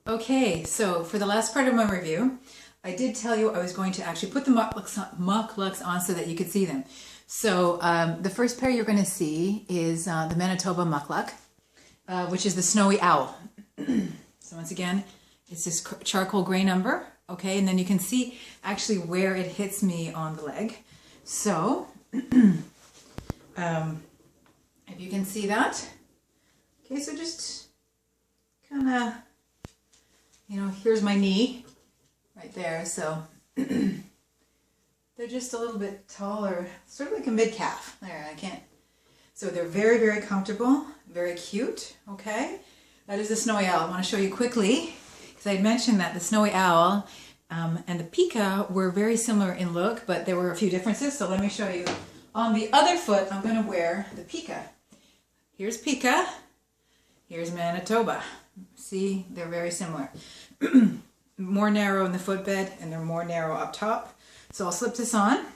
Okay, so for the last part of my review, I did tell you I was going to actually put the mucklucks on so that you could see them. So the first pair you're going to see is the Manitoba muckluck, which is the snowy owl. So once again, it's this charcoal gray number, okay? And then you can see actually where it hits me on the leg. So if you can see that, okay, so just kind of, you know, here's my knee right there. So they're just a little bit taller, sort of like a mid-calf. There, I can't. So they're very, very comfortable, very cute, okay? That is the snowy owl. I want to show you quickly, because I had mentioned that the snowy owl and the Pika were very similar in look, but there were a few differences. So let me show you. On the other foot, I'm going to wear the Pika. Here's Pika. Here's Manitoba. See, they're very similar. More narrow in the footbed, and they're more narrow up top. So I'll slip this on.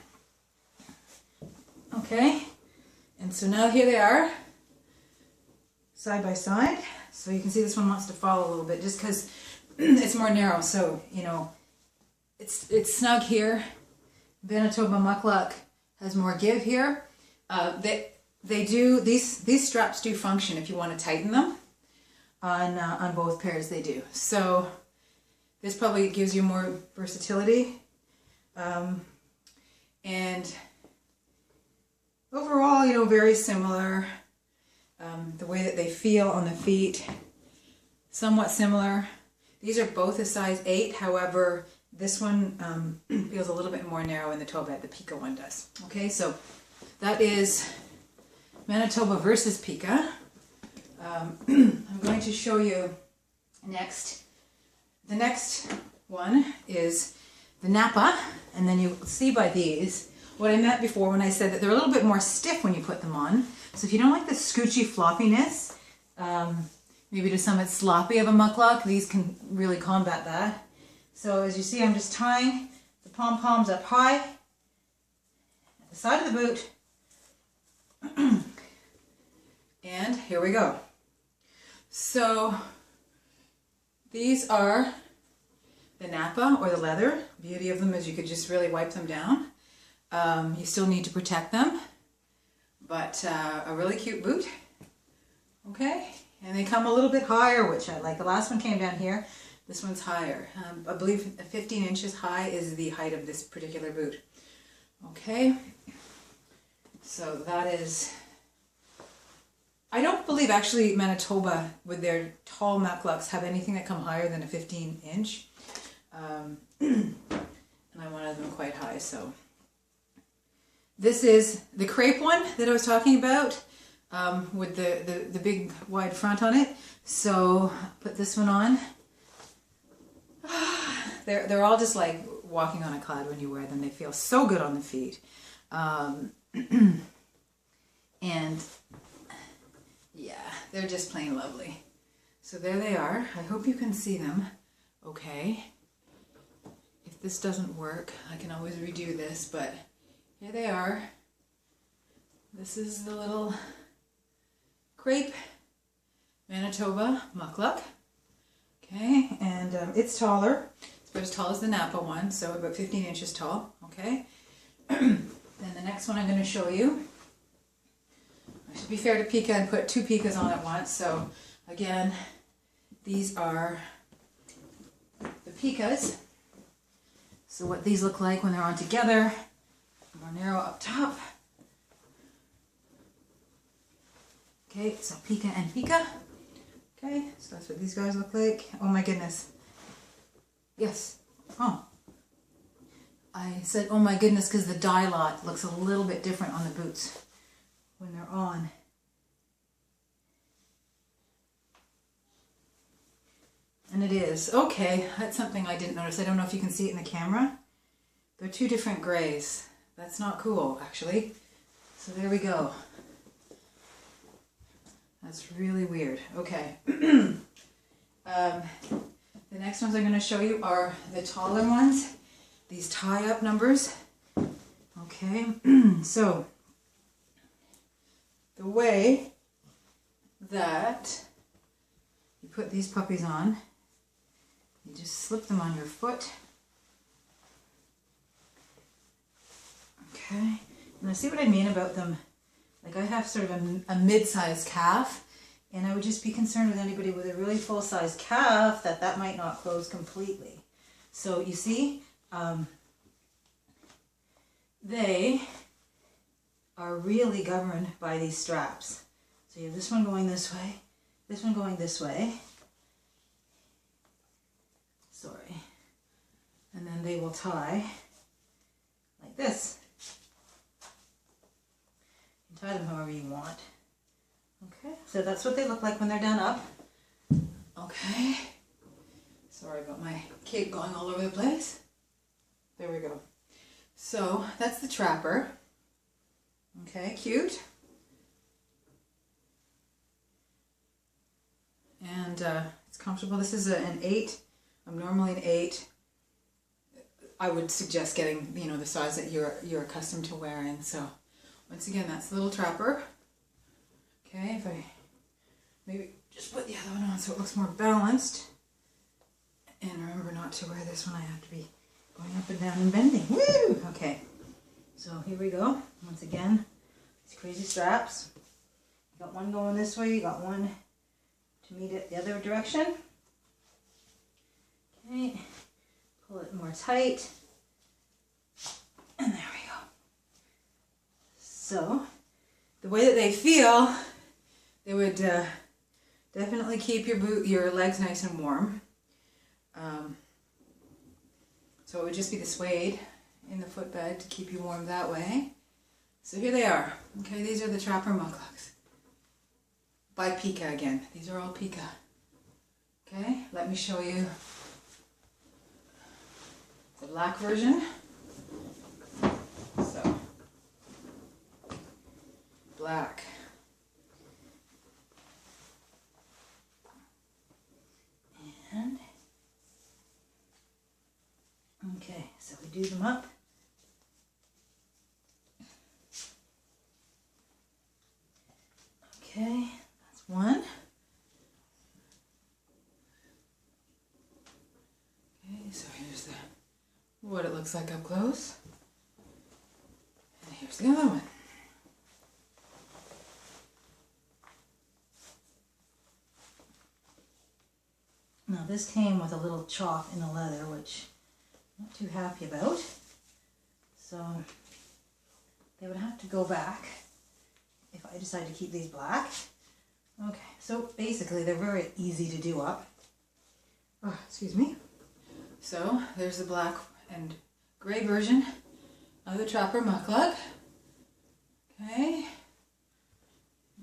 Okay. And so now here they are, side by side. So you can see this one wants to fall a little bit just because it's more narrow. So, you know, it's snug here. Manitoba muckluck has more give here. They do, these straps do function if you want to tighten them. On both pairs they do. So this probably gives you more versatility. And overall, you know, very similar. The way that they feel on the feet, somewhat similar. These are both a size 8, however, this one feels a little bit more narrow in the toe bed, the Pika one does. Okay, so that is Manitoba versus Pika. I'm going to show you next. The next one is the Nappa, and then you'll see by these what I meant before when I said that they're a little bit more stiff when you put them on. So if you don't like the scoochy floppiness, maybe to some it's sloppy of a muckluck, these can really combat that. So as you see, I'm just tying the pom-poms up high at the side of the boot. And here we go. So these are the Nappa or the leather. The beauty of them is you could just really wipe them down. You still need to protect them, but a really cute boot. Okay, and they come a little bit higher, which I like. The last one came down here. This one's higher. I believe 15 inches high is the height of this particular boot. Okay, so that is... I don't believe actually Manitoba with their tall mucklucks have anything that come higher than a 15 inch. And I wanted them quite high, so. This is the crepe one that I was talking about with the big wide front on it. So put this one on. They're all just like walking on a cloud when you wear them. They feel so good on the feet. And yeah, they're just plain lovely. So there they are. I hope you can see them okay. If this doesn't work, I can always redo this, but here they are. This is the little crepe Manitoba muckluck. Okay, and it's taller. It's about as tall as the Nappa one, so about 15 inches tall. Okay. Then the next one I'm going to show you. I should be fair to Pika and put 2 Pikas on at once. So again, these are the Pikas. So what these look like when they're on together, more narrow up top. Okay, so Pika and Pika. Okay, so that's what these guys look like. Oh my goodness. Yes. Oh. I said, oh my goodness, because the dye lot looks a little bit different on the boots when they're on. And it is. Okay, that's something I didn't notice. I don't know if you can see it in the camera. They're 2 different grays. That's not cool, actually. So there we go. That's really weird. Okay. The next ones I'm going to show you are the taller ones. These tie-up numbers. Okay. So the way that you put these puppies on just slip them on your foot. Okay, and I see what I mean about them. Like I have sort of a mid-sized calf, and I would just be concerned with anybody with a really full-size calf that might not close completely. So you see, they are really governed by these straps. So you have this one going this way, this one going this way. Sorry. And then they will tie like this. You can tie them however you want. Okay, so that's what they look like when they're done up. Okay. Sorry about my cape going all over the place. There we go. So that's the trapper. Okay, cute. And it's comfortable. This is an 8. I'm normally an 8. I would suggest getting, you know, the size that you're accustomed to wearing. So once again, that's the little trapper. Okay, if I maybe just put the other one on so it looks more balanced. And remember not to wear this when I have to be going up and down and bending. Woo! Okay, so here we go. Once again, these crazy straps. You got one going this way, you got one to meet it the other direction. Okay, pull it more tight. And there we go. So, the way that they feel, they would definitely keep your legs nice and warm. So it would just be the suede in the footbed to keep you warm that way. So here they are. Okay, these are the Trapper Muckluks by Pika again. These are all Pika. Okay, let me show you the black version. So, black. And, okay, so we do them up. Okay, that's one. Okay, so here's what it looks like up close. And here's the other one. Now this came with a little chop in the leather, which I'm not too happy about. So they would have to go back if I decide to keep these black. Okay, so basically they're very easy to do up. Oh, excuse me. So there's the black and gray version of the Trapper Muckluck. Okay,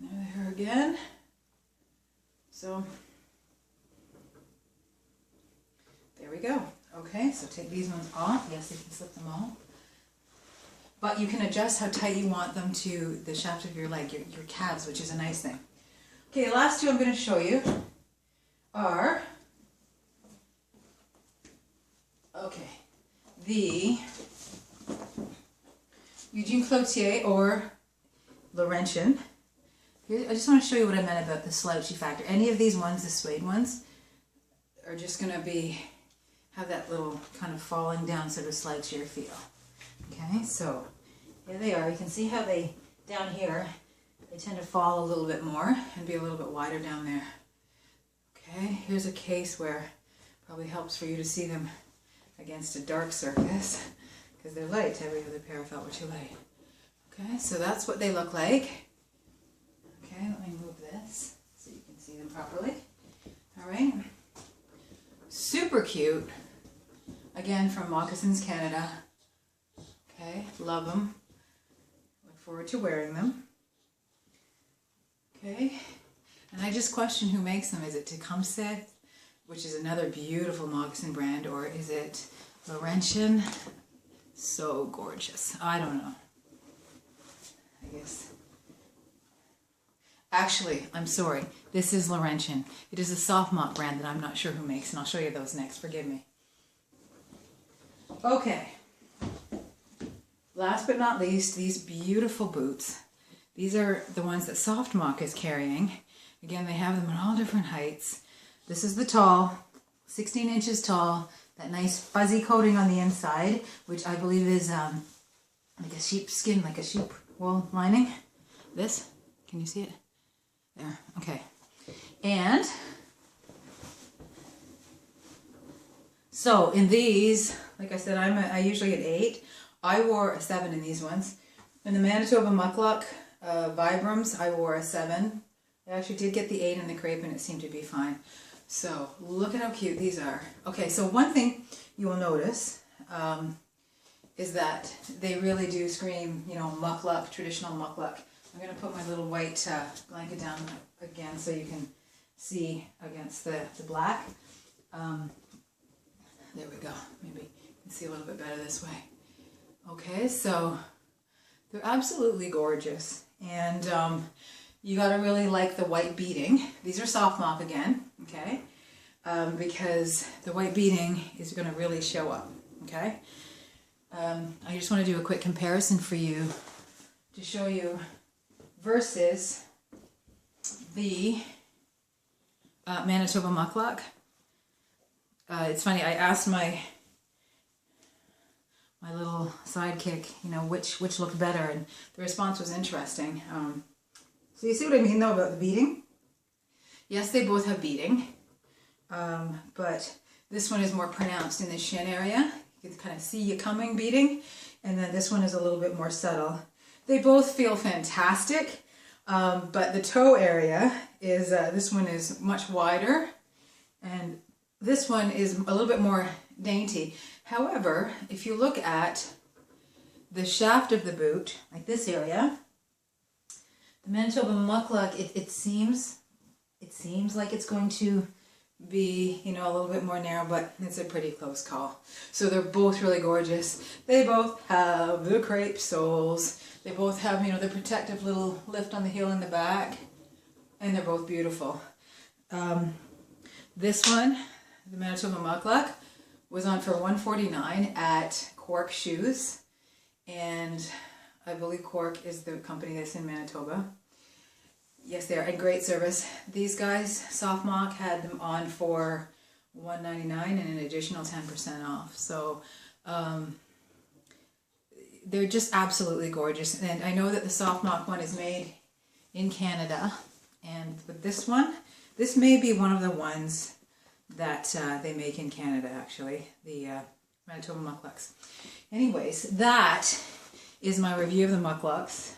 there they are again. So there we go. Okay, so take these ones off. Yes, you can slip them off. But you can adjust how tight you want them to the shaft of your leg, your calves, which is a nice thing. Okay, the last two I'm going to show you are, okay, the Eugene or Laurentian. Here, I just want to show you what I meant about the slouchy factor. Any of these ones, the suede ones, are just going to have that little kind of falling down sort of slouchier feel. Okay, so here they are. You can see how they, down here, they tend to fall a little bit more and be a little bit wider down there. Okay, here's a case where it probably helps for you to see them against a dark surface because they're light. Every other pair I felt were too light. Okay, so that's what they look like. Okay, let me move this so you can see them properly. All right, super cute. Again, from Moccasins Canada. Okay, love them. Look forward to wearing them. Okay, and I just question who makes them. Is it Tecumseh, which is another beautiful moccasin brand, or is it Laurentian? So gorgeous. I don't know. I guess. Actually, I'm sorry. This is Laurentian. It is a Softmoc brand that I'm not sure who makes, and I'll show you those next. Forgive me. Okay. Last but not least, these beautiful boots. These are the ones that Softmoc is carrying. Again, they have them in all different heights. This is the tall 16 inches tall, that nice fuzzy coating on the inside, which I believe is like a sheep skin, like a sheep wool lining. This, can you see it? There, okay. And so in these, like I said, I usually get 8. I wore a 7 in these ones. In the Manitoba muckluck Vibrams, I wore a 7. I actually did get the 8 in the crepe and it seemed to be fine. So look at how cute these are. Okay, so one thing you will notice is that they really do scream, you know, muckluck, traditional muckluck. I'm going to put my little white blanket down again so you can see against the black. There we go. Maybe you can see a little bit better this way. Okay, so they're absolutely gorgeous. And you got to really like the white beading. These are Softmoc again, okay? Because the white beading is going to really show up, okay? I just want to do a quick comparison for you to show you versus the Manitoba muckluck. It's funny, I asked my little sidekick, you know, which looked better, and the response was interesting. So you see what I mean, though, about the beading? Yes, they both have beading, but this one is more pronounced in the shin area. You can kind of see you coming beading, and then this one is a little bit more subtle. They both feel fantastic, but the toe area is, this one is much wider, and this one is a little bit more dainty. However, if you look at the shaft of the boot, like this area, the Manitoba muckluck, it seems like it's going to be, you know, a little bit more narrow, but it's a pretty close call. So they're both really gorgeous. They both have the crepe soles. They both have, you know, the protective little lift on the heel in the back, and they're both beautiful. This one, the Manitoba muckluck, was on for $149 at Cork Shoes, and I believe Cork is the company that's in Manitoba. Yes, they are, and great service. These guys, Softmoc, had them on for $199 and an additional 10% off. So they're just absolutely gorgeous. And I know that the Softmoc one is made in Canada, and with this one, this may be one of the ones that they make in Canada, actually, the Manitoba mucklucks. Anyways, that is my review of the mucklucks.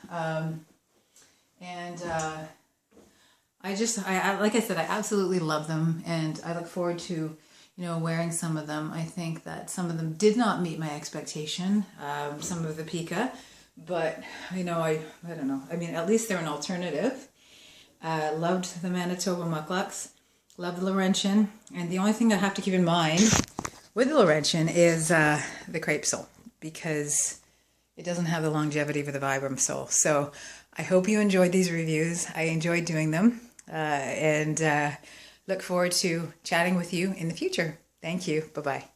Like I said, I absolutely love them, and I look forward to, you know, wearing some of them. I think that some of them did not meet my expectation, some of the Pika, but, you know, I don't know. I mean, at least they're an alternative. Loved the Manitoba mucklucks, loved the Laurentian, and the only thing I have to keep in mind with the Laurentian is the crepe sole, because it doesn't have the longevity for the Vibram sole. So I hope you enjoyed these reviews. I enjoyed doing them, and look forward to chatting with you in the future. Thank you. Bye-bye.